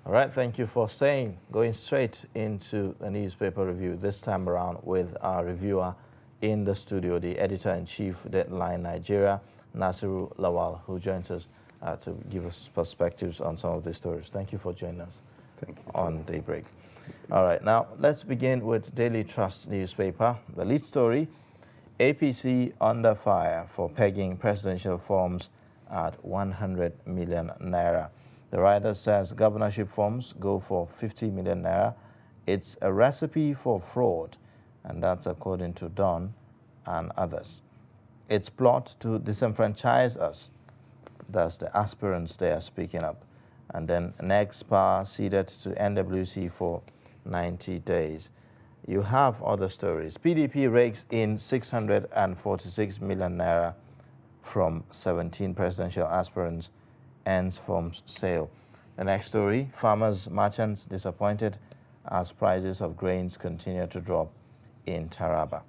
All right, thank you for staying. Going straight into the newspaper review, this time around with our reviewer in the studio, the editor-in-chief, Deadline Nigeria, Nasiru Lawal, who joins us to give us perspectives on some of these stories. Thank you for joining us. Thank you. On Daybreak. All right, now let's begin with Daily Trust newspaper. The lead story, APC under fire for pegging presidential forms at 100 million naira. The writer says governorship forms go for 50 million naira. It's a recipe for fraud, and that's according to Don and others. It's plot to disenfranchise us. That's the aspirants they are speaking up. And then next power ceded to NWC for 90 days. You have other stories. PDP rakes in 646 million naira from 17 presidential aspirants, ends forms sale. The next story, farmers, merchants disappointed as prices of grains continue to drop in Taraba.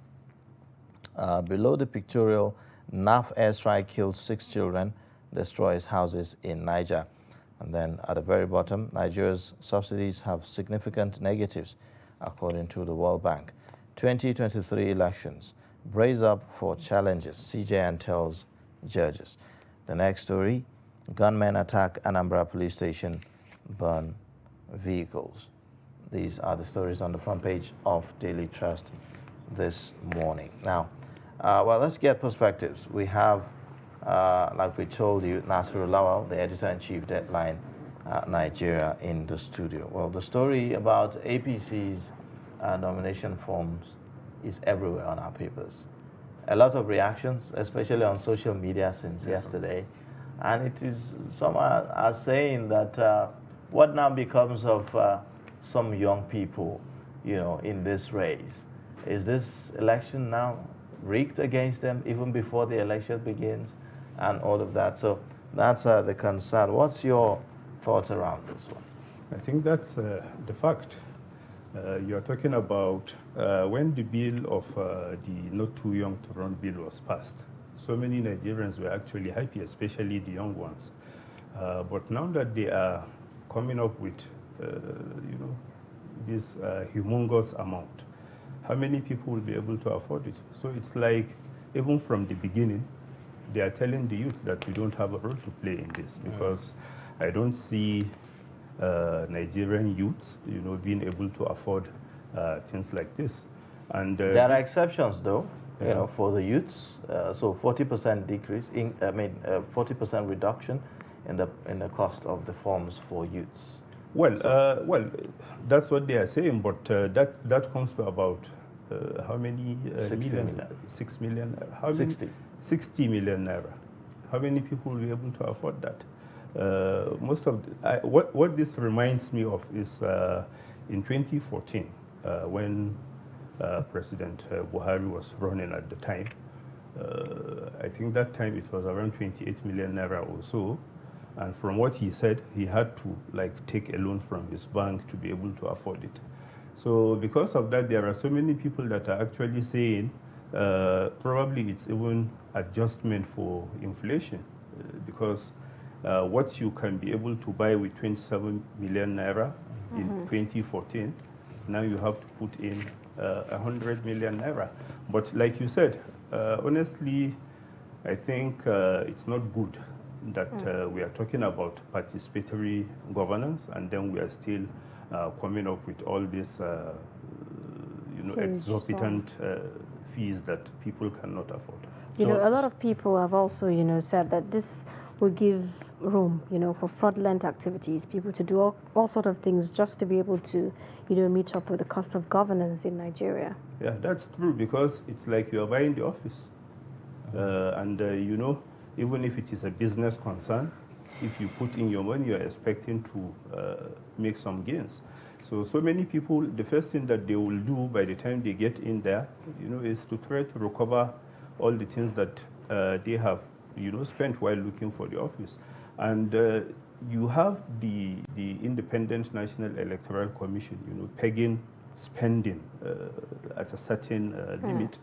Below the pictorial, NAF airstrike kills 6 children, destroys houses in Niger. And then at the very bottom, Nigeria's subsidies have significant negatives, according to the World Bank. 2023 elections, brace up for challenges, CJN tells judges. The next story, gunmen attack Anambra police station, burn vehicles. These are the stories on the front page of Daily Trust this morning. Now, well, let's get perspectives. We have, like we told you, Nasiru Lawal, the editor-in-chief, Deadline Nigeria, in the studio. Well, the story about APC's nomination forms is everywhere on our papers. A lot of reactions, especially on social media since yesterday. And it is, some are saying that what now becomes of some young people, you know, in this race? Is this election now rigged against them even before the election begins and all of that? So that's the concern. What's your thoughts around this one? I think that's the fact. You're talking about when the bill of the Not Too Young to Run bill was passed. So many Nigerians were actually happy, especially the young ones. But now that they are coming up with, this humongous amount, how many people will be able to afford it? So it's like, even from the beginning, they are telling the youth that we don't have a role to play in this, because I don't see Nigerian youths, being able to afford things like this. And there are exceptions, though, for the youths. So 40% decrease, 40% reduction in the cost of the forms for youths. Well, that's what they are saying, but that comes to about how many 60 millions? million. 6 million. How 60. Many? 60 million naira. How many people will be able to afford that? Most of what this reminds me of is in 2014 when President Buhari was running at the time. I think that time it was around 28 million naira or so. And from what he said, he had to take a loan from his bank to be able to afford it. So because of that, there are so many people that are actually saying probably it's even adjustment for inflation, because what you can be able to buy with 27 million naira in 2014, now you have to put in 100 million naira. But like you said, honestly, I think it's not good that we are talking about participatory governance, and then we are still coming up with all these, exorbitant fees that people cannot afford. A lot of people have also, said that this will give room, for fraudulent activities, people to do all sort of things just to be able to, meet up with the cost of governance in Nigeria. Yeah, that's true, because it's like you are buying the office. Even if it is a business concern, if you put in your money, you're expecting to make some gains. So many people, the first thing that they will do by the time they get in there, is to try to recover all the things that they have, spent while looking for the office. And you have the Independent National Electoral Commission, pegging spending at a certain limit.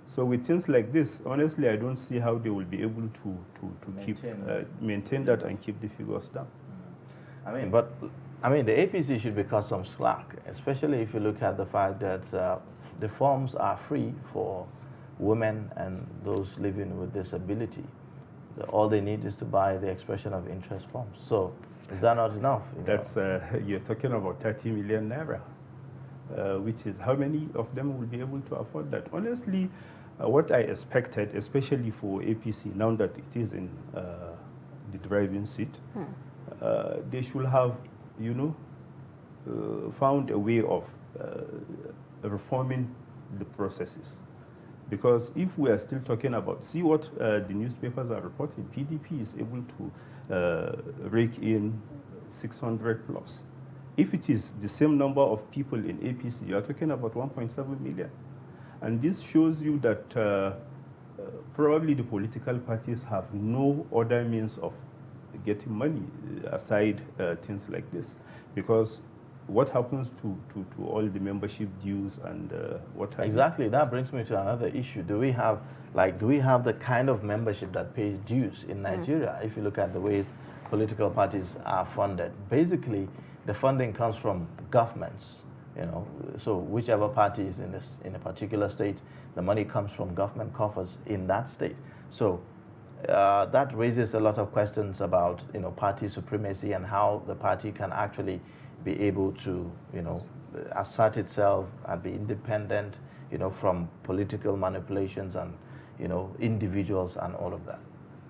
So with things like this, honestly, I don't see how they will be able to maintain that and keep the figures down. But I mean, the APC should be cut some slack, especially if you look at the fact that the forms are free for women and those living with disability. All they need is to buy the expression of interest forms. So is that not enough? That's you're talking about 30 million naira, which is how many of them will be able to afford that? Honestly, what I expected, especially for APC, now that it is in the driving seat, they should have, found a way of reforming the processes. Because if we are still talking about, see what the newspapers are reporting, PDP is able to rake in 600 plus. If it is the same number of people in APC, you are talking about 1.7 million. And this shows you that probably the political parties have no other means of getting money aside things like this. Because what happens to all the membership dues and what have Exactly, that brings me to another issue. Do we have the kind of membership that pays dues in Nigeria? If you look at the way political parties are funded, basically the funding comes from governments. So whichever party is in a particular state, the money comes from government coffers in that state. So that raises a lot of questions about party supremacy and how the party can actually be able to assert itself and be independent from political manipulations and individuals and all of that.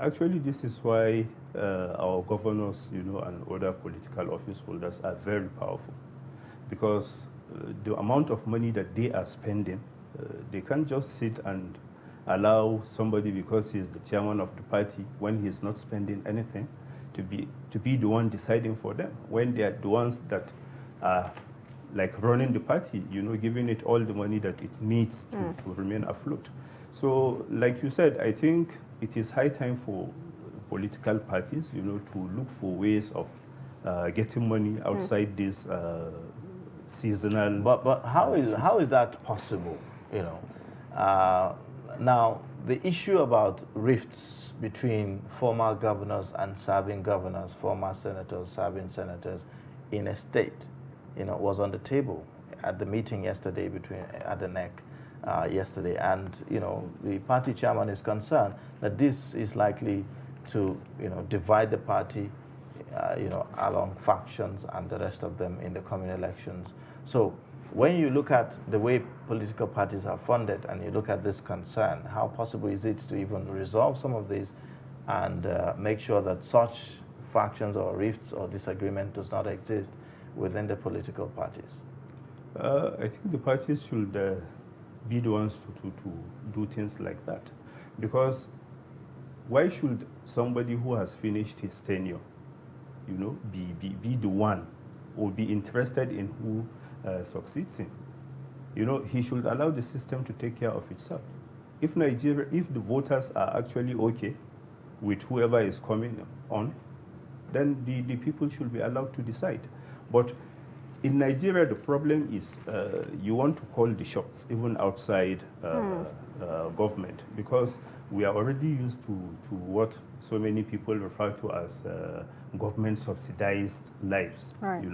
Actually, this is why our governors and other political office holders are very powerful, because the amount of money that they are spending, they can't just sit and allow somebody, because he's the chairman of the party, when he's not spending anything, to be the one deciding for them, when they are the ones that are like running the party, giving it all the money that it needs to remain afloat. So like you said, I think it is high time for political parties, to look for ways of getting money outside this seasonal. But how is that possible? Now the issue about rifts between former governors and serving governors, former senators serving senators in a state, was on the table at the meeting yesterday at the NEC yesterday, and the party chairman is concerned that this is likely to divide the party along factions and the rest of them in the coming elections. So when you look at the way political parties are funded and you look at this concern, how possible is it to even resolve some of these and make sure that such factions or rifts or disagreement does not exist within the political parties? I think the parties should be the ones to do things like that. Because why should somebody who has finished his tenure, be the one or be interested in who succeeds him? He should allow the system to take care of itself. If the voters are actually okay with whoever is coming on, then the people should be allowed to decide. But in Nigeria, the problem is you want to call the shots even outside government, because we are already used to what so many people refer to as government subsidized lives. Right.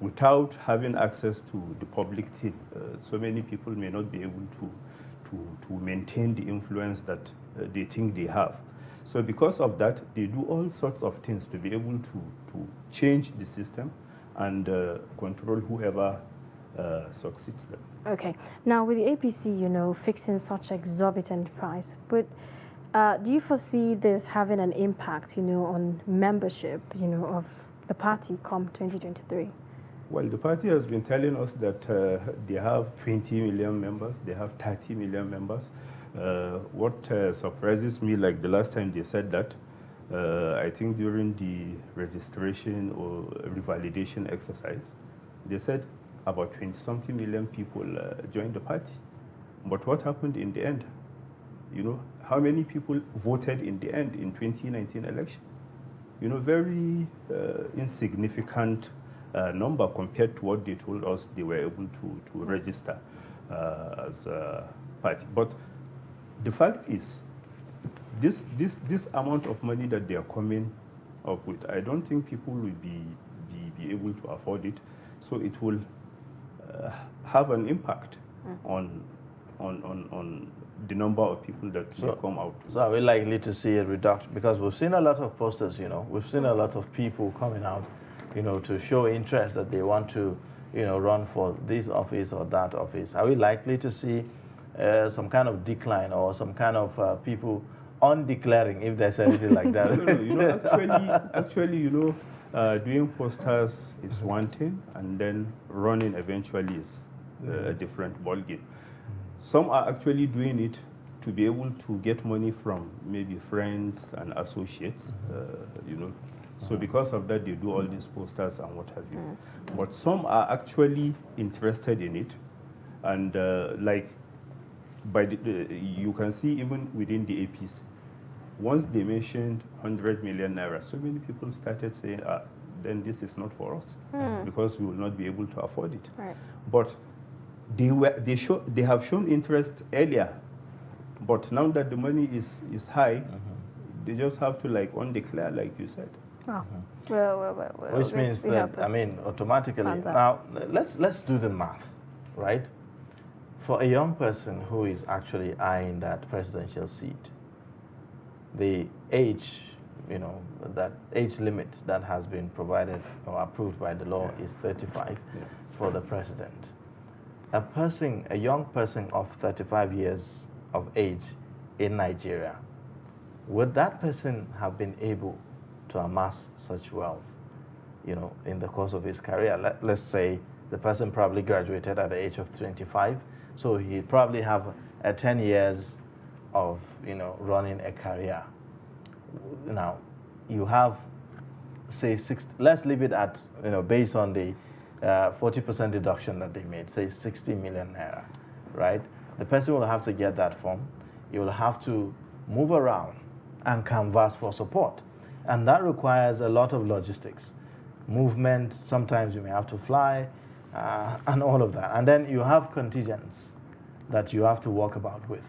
Without having access to the public thing, so many people may not be able to maintain the influence that they think they have. So because of that, they do all sorts of things to be able to change the system and control whoever succeeds them. Okay. Now, with the APC, fixing such exorbitant price, but do you foresee this having an impact, on membership, of the party come 2023? Well, the party has been telling us that they have 20 million members, they have 30 million members. What surprises me, like the last time they said that, I think during the registration or revalidation exercise, they said about 20-something million people joined the party. But what happened in the end? How many people voted in the end in 2019 election? Very insignificant number compared to what they told us they were able to register as a party. But the fact is, this amount of money that they are coming up with, I don't think people will be be able to afford it. So it will have an impact on the number of people that will come out. So are we likely to see a reduction? Because we've seen a lot of posters, we've seen a lot of people coming out, to show interest that they want to, run for this office or that office. Are we likely to see some kind of decline or some kind of people undeclaring, if there's anything like that? No, actually, doing posters is one thing, and then running eventually is a different ballgame. Some are actually doing it to be able to get money from maybe friends and associates, So because of that, they do all these posters and what have you. But some are actually interested in it, and you can see even within the APC, once they mentioned 100 million naira, so many people started saying, then this is not for us because we will not be able to afford it. Right. But they have shown interest earlier, but now that the money is high, they just have to undeclare, like you said. Oh. Well, Which means that, automatically, now let's do the math, right? For a young person who is actually eyeing that presidential seat, the age, that age limit that has been provided or approved by the law is 35 for the president. A young person of 35 years of age in Nigeria, would that person have been able to amass such wealth, in the course of his career? Let's say the person probably graduated at the age of 25, so he probably have 10 years of, running a career. Now, you have, say, let's leave it at, based on the 40% deduction that they made, say 60 million naira, right? The person will have to get that form. You will have to move around and canvass for support. And that requires a lot of logistics. Movement, sometimes you may have to fly, and all of that. And then you have contingents that you have to walk about with,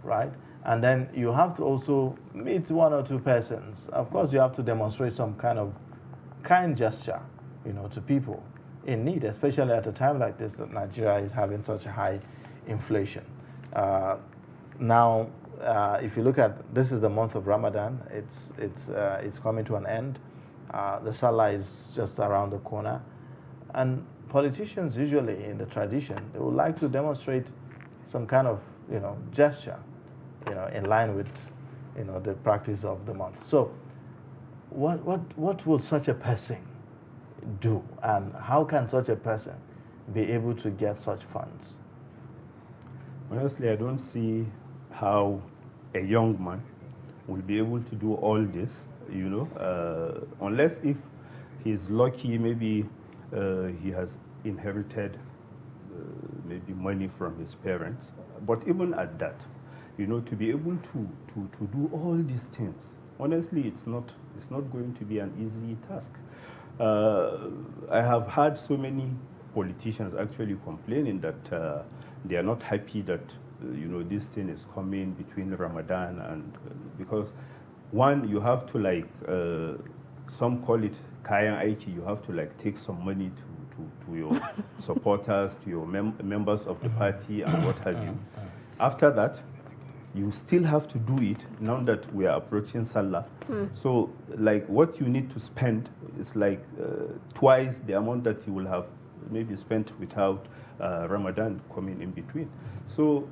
right? And then you have to also meet one or two persons. Of course, you have to demonstrate some kind of kind gesture, to people in need, especially at a time like this that Nigeria is having such a high inflation. Now, if you look at, this is the month of Ramadan. It's coming to an end. The Salah is just around the corner, and politicians usually in the tradition, they would like to demonstrate some kind of gesture, in line with the practice of the month. So, what will such a person do, and how can such a person be able to get such funds? Honestly, I don't see how a young man will be able to do all this, unless if he's lucky, maybe he has inherited maybe money from his parents. But even at that, to be able to do all these things, honestly, it's not going to be an easy task. I have had so many politicians actually complaining that they are not happy that this thing is coming between Ramadan and because one, you have to some call it kayan aiki, you have to take some money to your supporters, to your members of the party and what have you. After that, you still have to do it now that we are approaching Salah. So what you need to spend is twice the amount that you will have maybe spent without Ramadan coming in between. So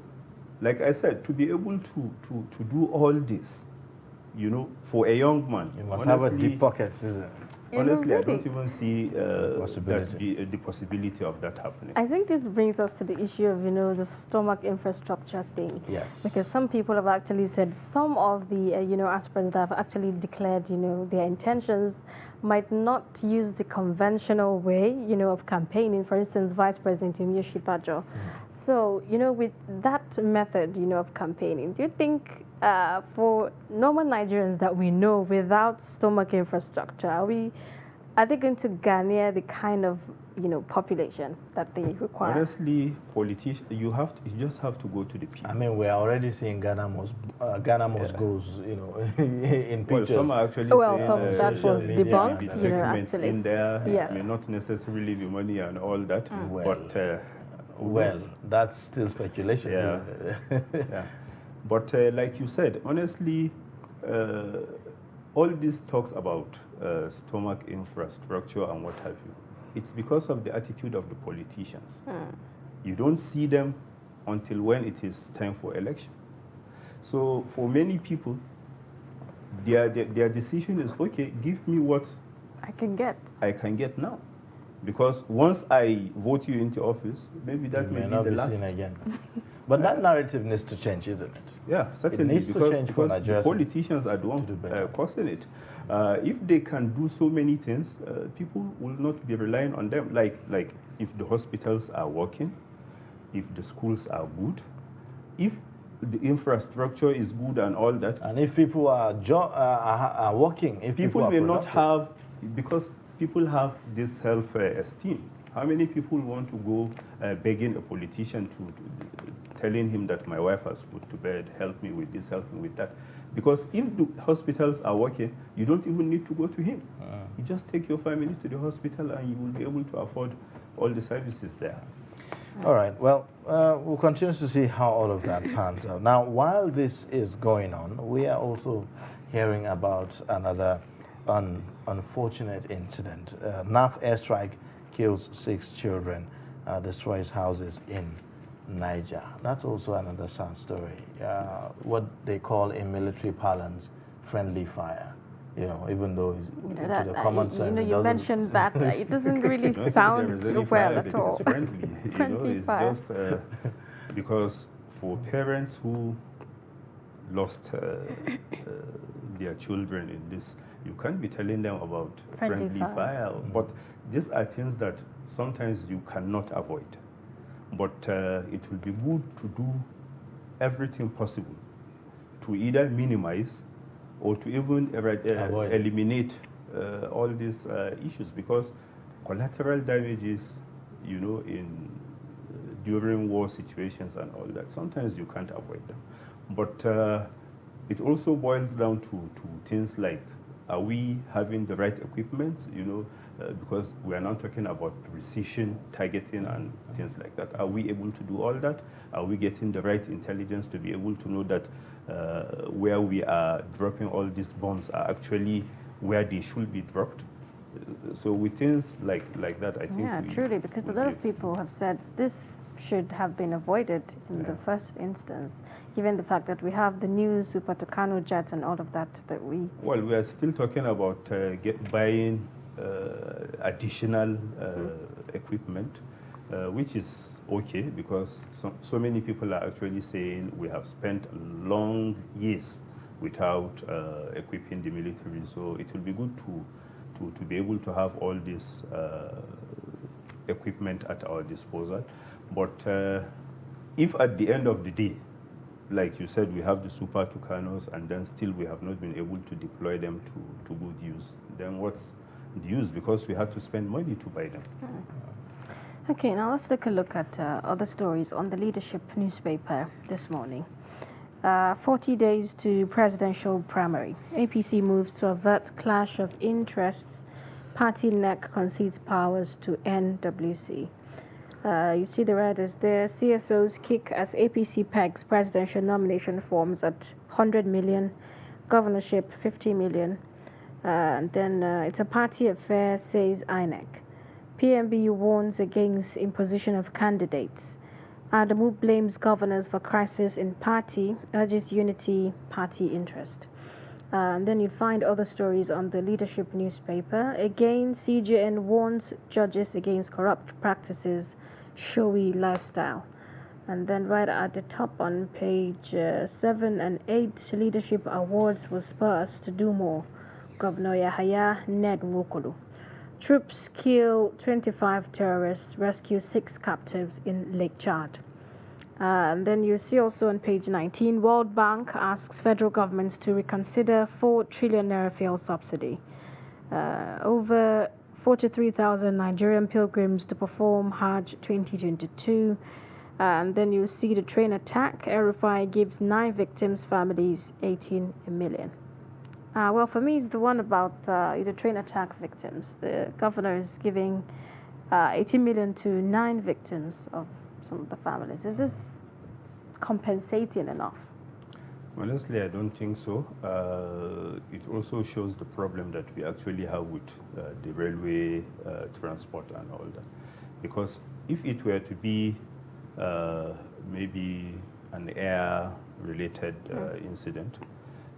like I said, to be able to do all this, for a young man, you must have a deep pockets, isn't it? Honestly, I don't even see the possibility of that happening. I think this brings us to the issue of, the stomach infrastructure thing. Yes. Because some people have actually said some of the, aspirants that have actually declared, their intentions might not use the conventional way, of campaigning. For instance, Vice President Yemi Osinbajo. So, with that method, of campaigning, do you think for normal Nigerians that we know without stomach infrastructure, are they going to garner the kind of population that they require. Honestly, you just have to go to the people. I mean, we're already seeing Ghana most goes, in pictures. Well, some are actually saying that was debunked, with documents actually. in there. Yes. It may not necessarily be money and all that, but well, that's still speculation. Yeah. Isn't it? Yeah. But like you said, honestly, all this talks about stomach infrastructure and what have you. It's because of the attitude of the politicians. You don't see them until when it is time for election. So for many people, their decision is, okay, give me what I can get now. Because once I vote you into office, maybe that may not be the be last. seen again. But that narrative needs to change, isn't it? Yeah, certainly. It needs to change for because the Nigeria politicians are the ones causing it. If they can do so many things, people will not be relying on them. Like if the hospitals are working, if the schools are good, if the infrastructure is good and all that. And if people are working, if people may not productive. have, because people have this self-esteem. How many people want to go begging a politician to telling him that my wife has put to bed, help me with this, help me with that? Because if the hospitals are working, you don't even need to go to him. You just take your family to the hospital and you will be able to afford all the services there. All right. Well, we'll continue to see how all of that pans out. Now, while this is going on, we are also hearing about another unfortunate incident. NAF airstrike kills 6 children, destroys houses in Niger. That's also another sad story. What they call in military parlance, friendly fire. Even though to the common sense, you mentioned that it doesn't really I don't sound think there is any well fire at that all. is friendly. It's fire. just because for parents who lost their children in this, you can't be telling them about friendly fire. But these are things that sometimes you cannot avoid. But it will be good to do everything possible to either minimize or to even eliminate all these issues, because collateral damages, during war situations and all that, sometimes you can't avoid them. But it also boils down to things like, are we having the right equipment? Because we are now talking about precision targeting and things like that. Are we able to do all that? Are we getting the right intelligence to be able to know that where we are dropping all these bombs are actually where they should be dropped? So with things like that, I think. Yeah, truly, because a lot of people have said this should have been avoided in the first instance, given the fact that we have the new Super Tucano jets and all of that we... Well, we are still talking about buying additional equipment, which is okay, because so many people are actually saying we have spent long years without equipping the military. So it will be good to be able to have all this equipment at our disposal. But if at the end of the day, like you said, we have the Super Tucanos and then still we have not been able to deploy them to good use, then what's the use? Because we had to spend money to buy them. Okay, now let's take a look at other stories on the Leadership newspaper this morning. 40 days to presidential primary. APC moves to avert clash of interests. Party NEC concedes powers to NWC. You see the red is there. CSOs kick as APC pegs presidential nomination forms at 100 million, governorship 50 million. And then it's a party affair, says INEC. PMB warns against imposition of candidates. Adamu blames governors for crisis in party, urges unity, party interest. And then you find other stories on the Leadership newspaper. Again, CJN warns judges against corrupt practices, showy lifestyle. And then right at the top on page 7 and 8, Leadership awards will spur us to do more. Governor Yahaya Ned Nwokolo. Troops kill 25 terrorists, rescue 6 captives in Lake Chad. And then you see also on page 19, World Bank asks federal governments to reconsider 4 trillion naira fuel subsidy. Over 43,000 Nigerian pilgrims to perform Hajj 2022. And then you see the train attack. RFI gives 9 victims' families 18 million. Well, for me, it's the one about the train attack victims. The governor is giving 18 million to 9 victims of some of the families. Is this compensating enough? Honestly, I don't think so. It also shows the problem that we actually have with the railway transport and all that. Because if it were to be maybe an air-related incident,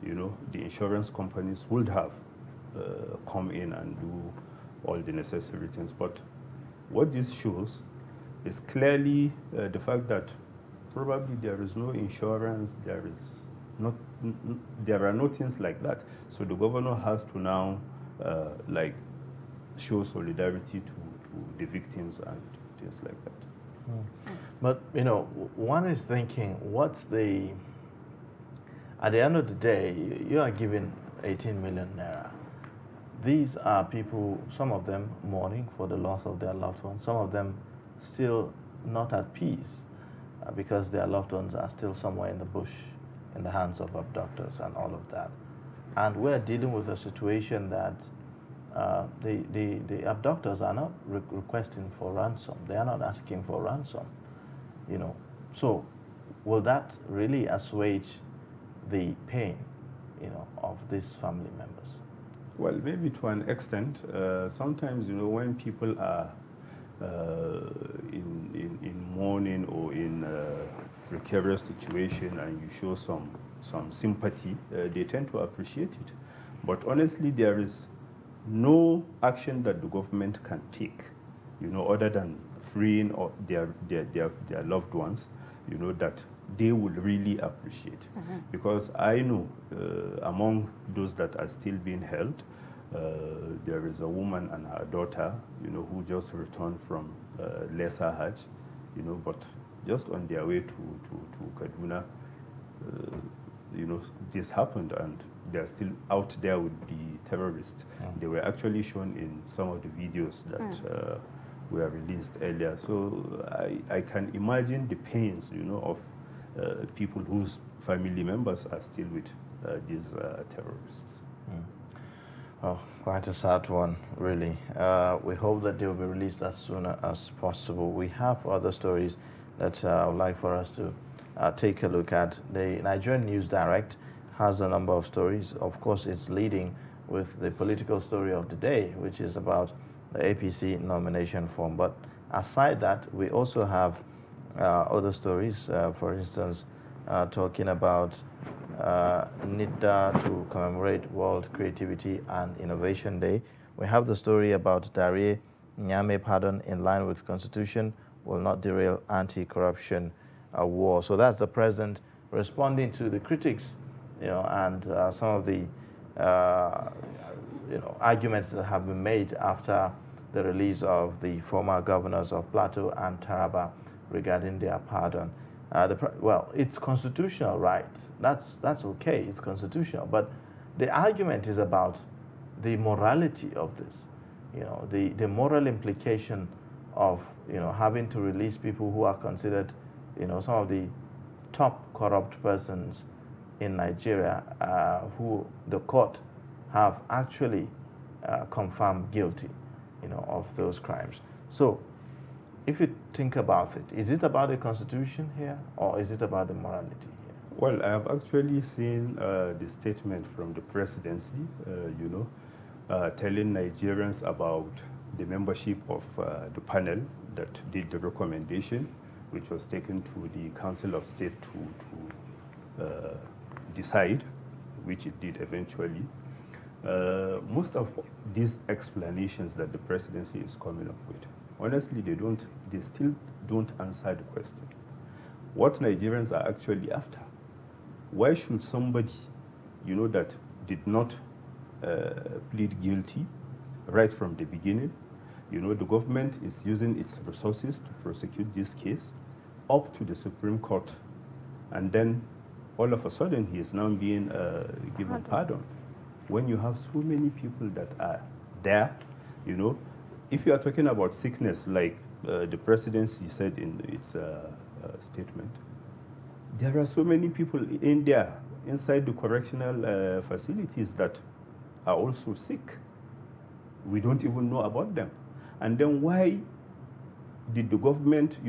the insurance companies would have come in and do all the necessary things. But what this shows is clearly the fact that probably there is no insurance, there are no things like that. So the governor has to now show solidarity to the victims and things like that. But one is thinking, at the end of the day, you are giving 18 million naira. These are people, some of them mourning for the loss of their loved ones, some of them still not at peace because their loved ones are still somewhere in the bush, in the hands of abductors and all of that. And we're dealing with a situation that the abductors are not requesting for ransom. They are not asking for ransom, So will that really assuage the pain, of these family members? Well, maybe to an extent. Sometimes, when people are in mourning or in a precarious situation and you show some sympathy, they tend to appreciate it. But honestly, there is no action that the government can take, other than freeing their loved ones, that they would really appreciate. Because I know among those that are still being held, there is a woman and her daughter, who just returned from Lesser Hajj, but just on their way to Kaduna, this happened, and they're still out there with the terrorists. They were actually shown in some of the videos that were released earlier. So I can imagine the pains, of people whose family members are still with these terrorists. Oh, quite a sad one, really. We hope that they will be released as soon as possible. We have other stories that I would like for us to take a look at. The Nigerian News Direct has a number of stories. Of course, it's leading with the political story of the day, which is about the APC nomination form. But aside that, we also have other stories, for instance, talking about NIDA to commemorate World Creativity and Innovation Day. We have the story about Darie Nyame pardon in line with Constitution will not derail anti-corruption war. So that's the president responding to the critics, and some of the arguments that have been made after the release of the former governors of Plateau and Taraba regarding their pardon. Well, it's constitutional right. That's okay. It's constitutional. But the argument is about the morality of this. The moral implication of having to release people who are considered, some of the top corrupt persons in Nigeria, who the court have actually confirmed guilty, of those crimes. So, if you think about it, is it about the Constitution here, or is it about the morality here? Well, I have actually seen the statement from the presidency, telling Nigerians about the membership of the panel that did the recommendation, which was taken to the Council of State to decide, which it did eventually. Most of these explanations that the presidency is coming up with, honestly, they still don't answer the question. What Nigerians are actually after? Why should somebody, that did not plead guilty right from the beginning, the government is using its resources to prosecute this case up to the Supreme Court, and then all of a sudden he is now being given pardon. When you have so many people that are there, if you are talking about sickness, like the presidency said in its statement, there are so many people in there, inside the correctional facilities that are also sick. We don't even know about them. And then why did the government,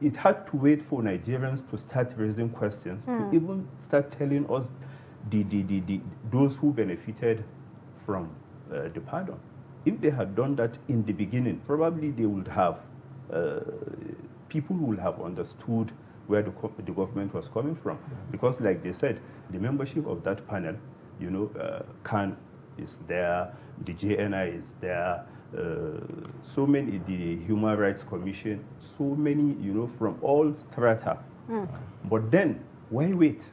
it had to wait for Nigerians to start raising questions, to even start telling us those who benefited from the pardon. If they had done that in the beginning, probably they would have, people would have understood where the government was coming from. Because like they said, the membership of that panel, CAN is there, the JNI is there, so many, the Human Rights Commission, so many, from all strata. But then, why wait?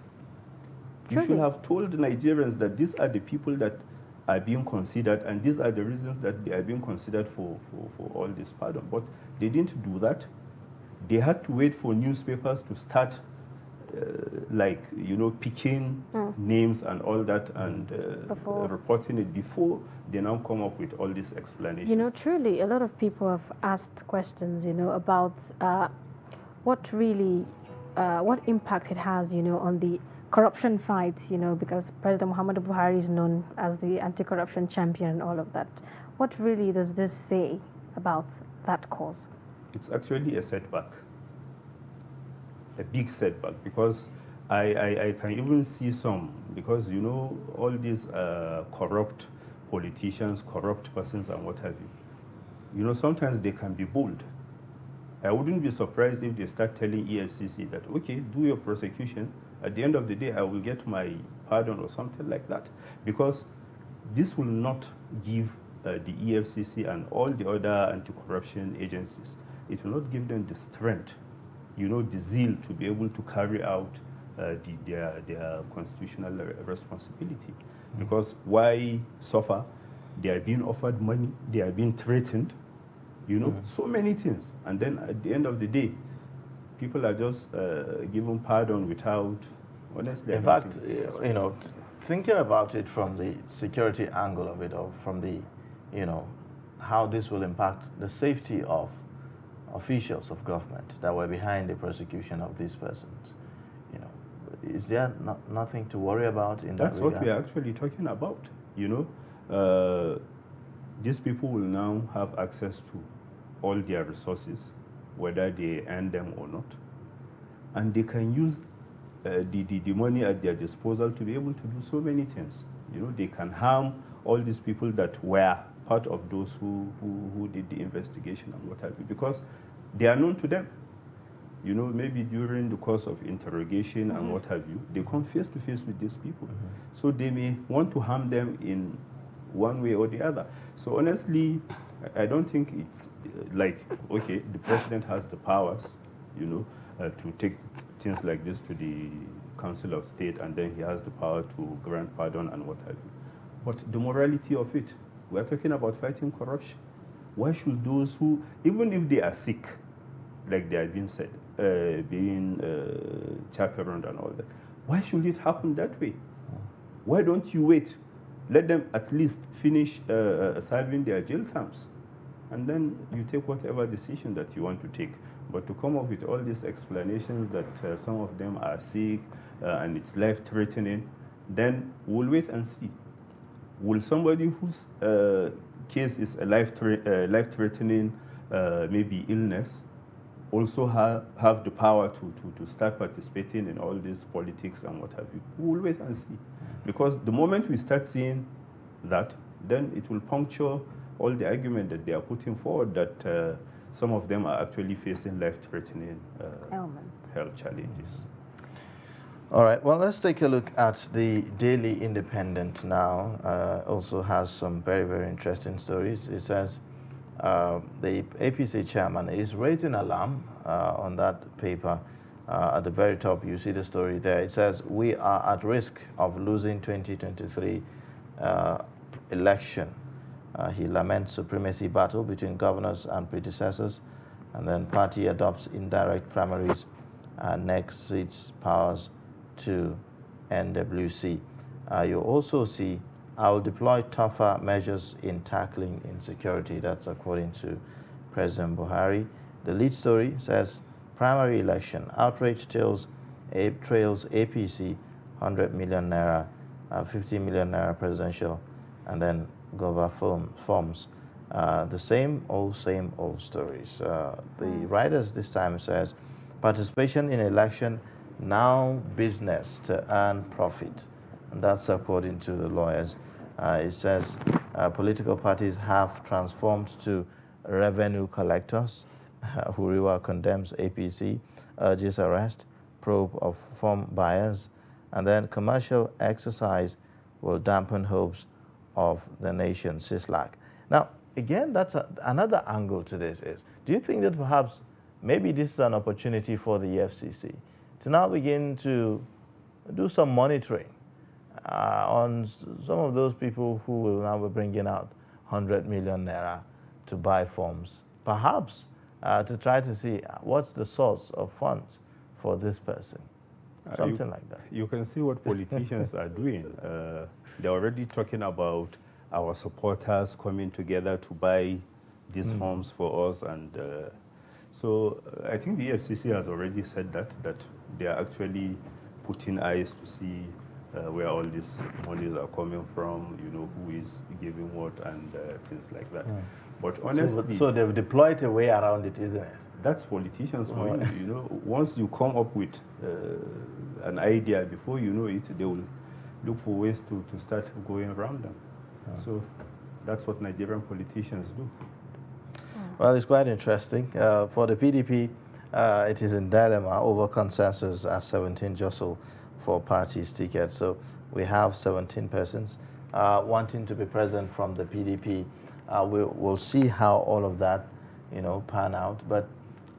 You should have told the Nigerians that these are the people that are being considered, and these are the reasons that they are being considered for all this pardon. But they didn't do that. They had to wait for newspapers to start, picking names and all that, and reporting it before they now come up with all these explanations. Truly, a lot of people have asked questions, about what impact it has, on the corruption fight, because President Muhammadu Buhari is known as the anti-corruption champion and all of that. What really does this say about that cause? It's actually a setback, a big setback, because I can even see some, because, all these corrupt politicians, corrupt persons and what have you, sometimes they can be bold. I wouldn't be surprised if they start telling EFCC that, okay, do your prosecution. At the end of the day, I will get my pardon or something like that. Because this will not give the EFCC and all the other anti-corruption agencies, it will not give them the strength, the zeal to be able to carry out their constitutional responsibility. Because why suffer? They are being offered money, they are being threatened, so many things. And then at the end of the day, people are just given pardon without, honestly. In fact, thinking about it from the security angle of it, or from the, how this will impact the safety of officials of government that were behind the prosecution of these persons, is there nothing to worry about in that regard? That's what we are actually talking about. These people will now have access to all their resources, whether they earn them or not, and they can use the money at their disposal to be able to do so many things. They can harm all these people that were part of those who did the investigation and what have you, because they are known to them. Maybe during the course of interrogation and what have you, they come face to face with these people. So they may want to harm them in one way or the other. So honestly, I don't think it's like, okay, the president has the powers, to take things like this to the Council of State, and then he has the power to grant pardon and what have you. But the morality of it, we're talking about fighting corruption. Why should those who, even if they are sick, like they have been said, being chaperoned and all that, why should it happen that way? Why don't you wait? Let them at least finish serving their jail terms, and then you take whatever decision that you want to take. But to come up with all these explanations that some of them are sick and it's life-threatening, then we'll wait and see. Will somebody whose case is a life-threatening, maybe illness, also have the power to start participating in all this politics and what have you? We'll wait and see. Because the moment we start seeing that, then it will puncture all the argument that they are putting forward, that some of them are actually facing life-threatening health challenges. All right, well, let's take a look at the Daily Independent now. Also has some very, very interesting stories. It says the APC chairman is raising alarm on that paper. At the very top, you see the story there. It says, we are at risk of losing 2023 election. He laments supremacy battle between governors and predecessors, and then party adopts indirect primaries and next cedes powers to NWC. You also see I will deploy tougher measures in tackling insecurity. That's according to President Buhari. The lead story says, primary election, outrage trails APC 100 million naira, 50 million naira presidential, and then Gova forms. The same old stories. The writers this time says, participation in election, now business to earn profit. And that's according to the lawyers. It says political parties have transformed to revenue collectors. Huriwa condemns APC, urges arrest, probe of form buyers, and then commercial exercise will dampen hopes of the nation, CISLAC. Now, again, that's another angle to this is, do you think that perhaps maybe this is an opportunity for the FCC to now begin to do some monitoring on some of those people who will now be bringing out 100 million naira to buy forms, perhaps to try to see what's the source of funds for this person, something like that. You can see what politicians are doing. They're already talking about our supporters coming together to buy these forms for us, and so I think the FCC has already said that they are actually putting eyes to see where all these monies are coming from, who is giving what, and things like that. But honestly, so they've deployed a way around it, isn't it? That's politicians for you. Once you come up with an idea, before you know it, they will look for ways to start going around them. So that's what Nigerian politicians do. Well, it's quite interesting. For the PDP, it is in dilemma over consensus as 17 jostle for parties' tickets. So we have 17 persons wanting to be present from the PDP. We'll see how all of that, pan out. But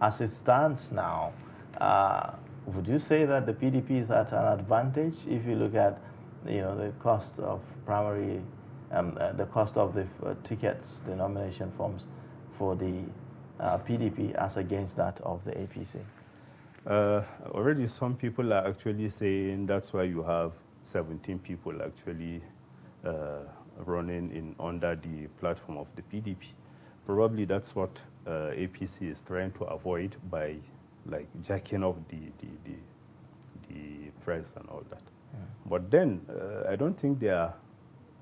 as it stands now, would you say that the PDP is at an advantage if you look at, the cost of primary, the cost of the tickets, the nomination forms for the PDP as against that of the APC? Already some people are actually saying that's why you have 17 people actually running under the platform of the PDP. Probably that's what APC is trying to avoid by jacking up the price and all that. But then I don't think they are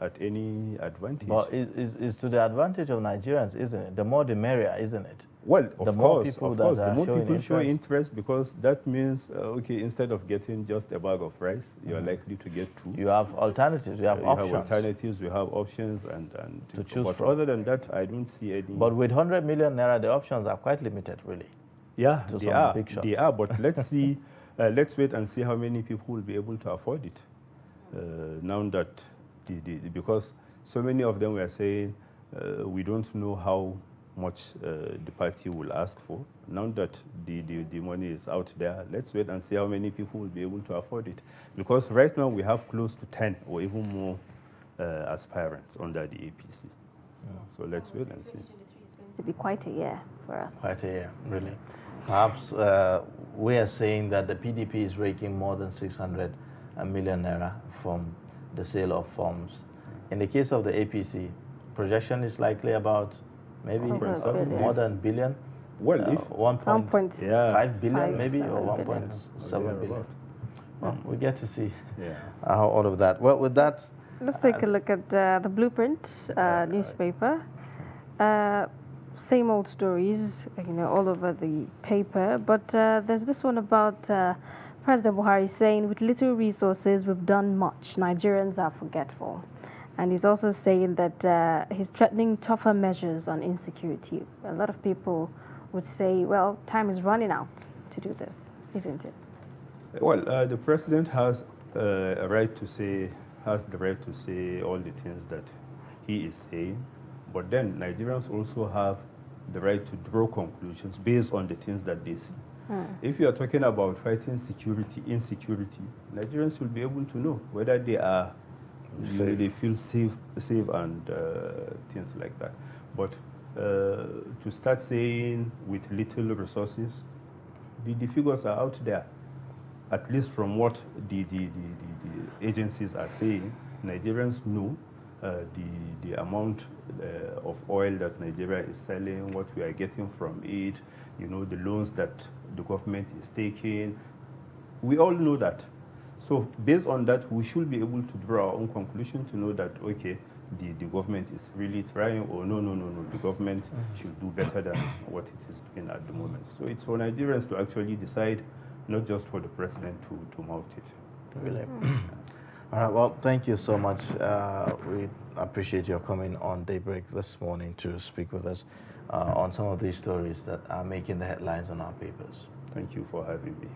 at any advantage. But it's to the advantage of Nigerians, isn't it? The more the merrier, isn't it? Well, of course, the more showing people show interest, because that means, okay, instead of getting just a bag of rice, you're likely to get two. You have alternatives, you have options. You have alternatives, you have options, and to choose but from. Other than that, I don't see any. But with 100 million naira, the options are quite limited, really. Yeah, they are. Big shots. They are, but let's see, let's wait and see how many people will be able to afford it. Now that, because so many of them were saying, we don't know how much the party will ask for. Now that the money is out there, let's wait and see how many people will be able to afford it. Because right now we have close to 10 or even more aspirants under the APC. So let's wait and see. 2023 is going to be quite a year for us. Quite a year, really. Perhaps we are saying that the PDP is raking more than 600 million naira from the sale of forms. In the case of the APC, projection is likely about maybe more than billion. Well, if 1.5 billion maybe, or 1.7 billion. Well, we get to see how all of that. Well, with that, let's take a look at the Blueprint newspaper. Same old stories, all over the paper. But there's this one about President Buhari saying, with little resources, we've done much. Nigerians are forgetful. And he's also saying that he's threatening tougher measures on insecurity. A lot of people would say, well, time is running out to do this, isn't it? Well, the president has the right to say all the things that he is saying. But then Nigerians also have the right to draw conclusions based on the things that they see. If you are talking about fighting insecurity, Nigerians will be able to know whether they are they feel safe and things like that. But to start saying with little resources, the figures are out there. At least from what the agencies are saying, Nigerians know the amount of oil that Nigeria is selling, what we are getting from it, you know, the loans that the government is taking. We all know that. So based on that, we should be able to draw our own conclusion to know that, okay, the government is really trying, or no, the government should do better than what it is doing at the moment. So it's for Nigerians to actually decide, not just for the president to mount it. Really. All right, well, thank you so much. We appreciate your coming on Daybreak this morning to speak with us on some of these stories that are making the headlines on our papers. Thank you for having me.